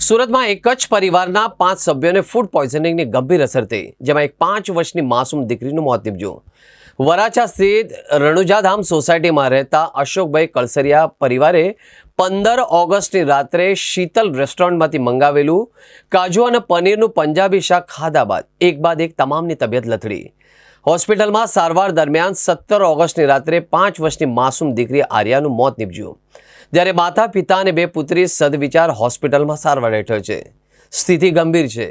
સુરત में एक ज परिवाરના 5 સભ્યોને ફૂડ પોઈઝનિંગની ગંભીર અસર થઈ, જેમાં એક 5 વર્ષની માસૂમ દીકરીનું મોત નીપજ્યું। વરાછા સ્થિત રણુજાધામ સોસાયટીમાં રહેતા અશોકભાઈ કળસરિયા પરિવારે 15 ઓગસ્ટની રાત્રે શીતલ રેસ્ટોરન્ટમાંથી મંગાવેલું કાજુ અને પનીરનું પંજાબી શાક ખાધા બાદ એક તમામની તબિયત લથડી। હોસ્પિટલમાં સારવાર દરમિયાન 17 ઓગસ્ટની રાત્રે 5 વર્ષની માસૂમ દીકરી આર્યાનું મોત નીપજ્યું, જ્યારે માતા પિતા અને 2 પુત્રી સદવિચાર હોસ્પિટલમાં સારવાર હેઠળ છે। સ્થિતિ ગંભીર છે।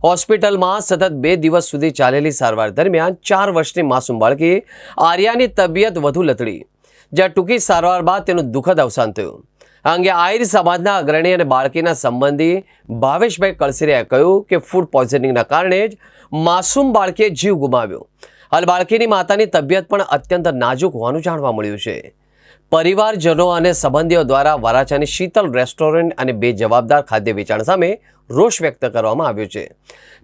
હોસ્પિટલમાં સતત 2 દિવસ સુધી ચાલેલી સારવાર દરમિયાન 4 વર્ષની માસૂમ બાળકી આર્યાની તબિયત વધુ લથડી, જ્યાં ટૂંકી સારવાર બાદ તેનું દુઃખદ અવસાન થયું। આ અંગે આહિર સમાજના અગ્રણી અને બાળકીના સંબંધી ભાવેશભાઈ કળસરિયાએ કહ્યું કે ફૂડ પોઈઝનિંગના કારણે જ માસૂમ બાળકીએ જીવ ગુમાવ્યો। હાલ બાળકીની માતાની તબિયત પણ અત્યંત નાજુક હોવાનું જાણવા મળ્યું છે। પરિવારજનો અને સંબંધીઓ દ્વારા વરાછાની શીતલ રેસ્ટોરન્ટ અને બેજવાબદાર ખાદ્ય વેચાણ સામે રોષ વ્યક્ત કરવામાં આવ્યો છે।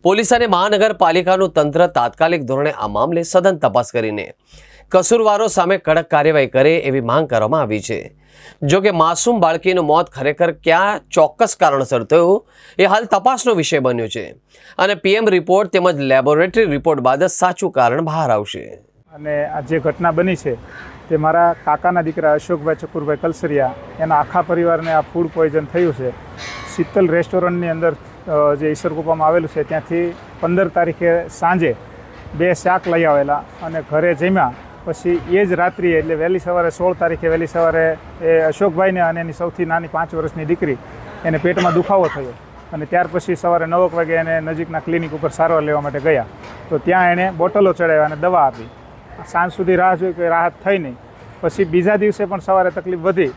પોલીસ અને મહાનગરપાલિકાનું તંત્ર તાત્કાલિક ધોરણે આ મામલે સઘન તપાસ કરીને કસૂરવારો સામે કડક કાર્યવાહી કરે એવી માંગ કરવામાં આવી છે। જો કે માસૂમ બાળકીનું મોત ખરેખર ક્યાં ચોક્કસ કારણસર થયું એ હાલ તપાસનો વિષય બન્યો છે અને પીએમ રિપોર્ટ તેમજ લેબોરેટરી રિપોર્ટ બાદ જ સાચું કારણ બહાર આવશે। અને આ જે ઘટના બની છે તે મારા કાકાના દીકરા અશોકભાઈ ચકુરભાઈ કલસરિયા એના આખા પરિવારને આ ફૂડ પોઈઝન થયું છે। શીતલ રેસ્ટોરન્ટની અંદર જે ઈસરકુપામાં આવેલું છે ત્યાંથી 15 તારીખે સાંજે 2 શાક લઈ આવેલા અને ઘરે જમ્યા। પછી એ જ રાત્રિએ એટલે વહેલી સવારે 16 તારીખે વહેલી સવારે એ અશોકભાઈને અને એની સૌથી નાની 5 વર્ષની દીકરી એને પેટમાં દુખાવો થયો અને ત્યાર પછી સવારે 9 વાગે એને નજીકના ક્લિનિક ઉપર સારવાર લેવા માટે ગયા, તો ત્યાં એણે બોટલો ચડાવ્યા અને દવા આપી। સાંજ સુધી રાહ જોઈ કે રાહત થઈ નહીં। પછી બીજા દિવસે પણ સવારે તકલીફ વધી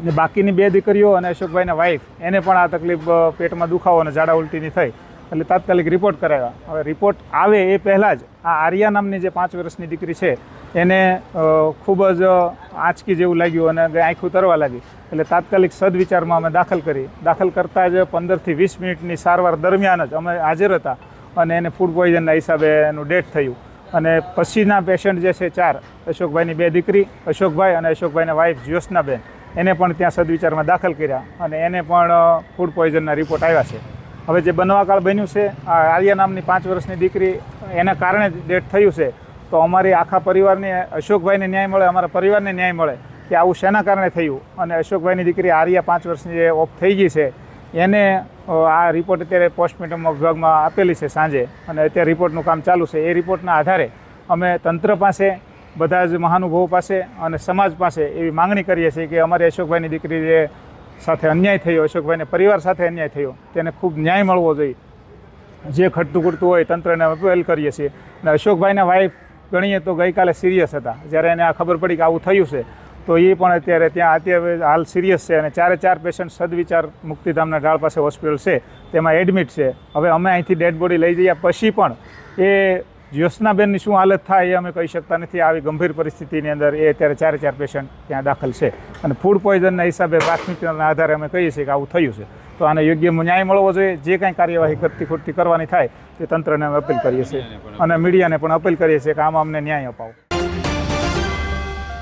ને બાકીની 2 દીકરીઓ અને અશોકભાઈના વાઈફ એને પણ આ તકલીફ પેટમાં દુખાવો અને ઝાડા ઉલટીની થઈ, એટલે તાત્કાલિક રિપોર્ટ કરાવ્યા। હવે રિપોર્ટ આવે એ પહેલાં જ આ આર્યા નામની જે 5 વર્ષની દીકરી છે એને ખૂબ જ આંચકી જેવું લાગ્યું અને આંખું તરવા લાગી, એટલે તાત્કાલિક સદવિચારમાં અમે દાખલ કરતાં જ 15 થી 20 મિનિટની સારવાર દરમિયાન જ અમે હાજર હતા અને એને ફૂડ પોઈઝનના હિસાબે એનું ડેથ થયું। અને પછીના પેશન્ટ જે છે 4 અશોકભાઈની 2 દીકરી અશોકભાઈ અને અશોકભાઈના વાઈફ જ્યોત્સનાબેન એને પણ ત્યાં સદવિચારમાં દાખલ કર્યા અને એને પણ ફૂડ પોઈઝનના રિપોર્ટ આવ્યા છે। હવે જે બનવાકાળ બન્યું છે આ આર્યા નામની 5 વર્ષની દીકરી એના કારણે જ ડેથ થયું છે, તો અમારી આખા પરિવારને અશોકભાઈને ન્યાય મળે, અમારા પરિવારને ન્યાય મળે કે આવું શેના કારણે થયું। અને અશોકભાઈની દીકરી આર્યા 5 વર્ષની જે ઓફ થઈ ગઈ છે એને આ રિપોર્ટ અત્યારે પોસ્ટમોર્ટમ વિભાગમાં આપેલી છે સાંજે અને અત્યારે રિપોર્ટનું કામ ચાલુ છે। એ રિપોર્ટના આધારે અમે તંત્ર પાસે, બધા જ મહાનુભાવો પાસે અને સમાજ પાસે એવી માંગણી કરીએ છીએ કે અમારી અશોકભાઈની દીકરી જે સાથે અન્યાય થયો, અશોકભાઈને પરિવાર સાથે અન્યાય થયો, તેને ખૂબ ન્યાય મળવો જોઈએ। જે ખટતું ખૂટતું હોય તંત્રને અપીલ કરીએ છીએ। અને અશોકભાઈના વાઈફ ગણીએ તો ગઈકાલે સિરિયસ હતા, જ્યારે એને આ ખબર પડી કે આવું થયું છે તો એ પણ અત્યારે હાલ સિરિયસ છે અને 4 પેશન્ટ સદવિચાર મુક્તિધામના ઢાળ પાસે હોસ્પિટલ છે તેમાં એડમિટ છે। હવે અમે અહીંથી ડેડ બોડી લઈ જઈએ પછી પણ એ જ્યોત્સનાબેનની શું હાલત થાય એ અમે કહી શકતા નથી। આવી ગંભીર પરિસ્થિતિની અંદર એ અત્યારે 4 પેશન્ટ ત્યાં દાખલ છે અને ફૂડ પોઈઝનના હિસાબે પ્રાથમિકતાના આધારે અમે કહીએ છીએ કે આવું થયું છે, તો આને યોગ્ય ન્યાય મળવો જોઈએ। જે કાંઈ કાર્યવાહી ખોટી કરવાની થાય તે તંત્રને અમે અપીલ કરીએ છીએ અને મીડિયાને પણ અપીલ કરીએ છીએ કે આમાં અમને ન્યાય અપાવો।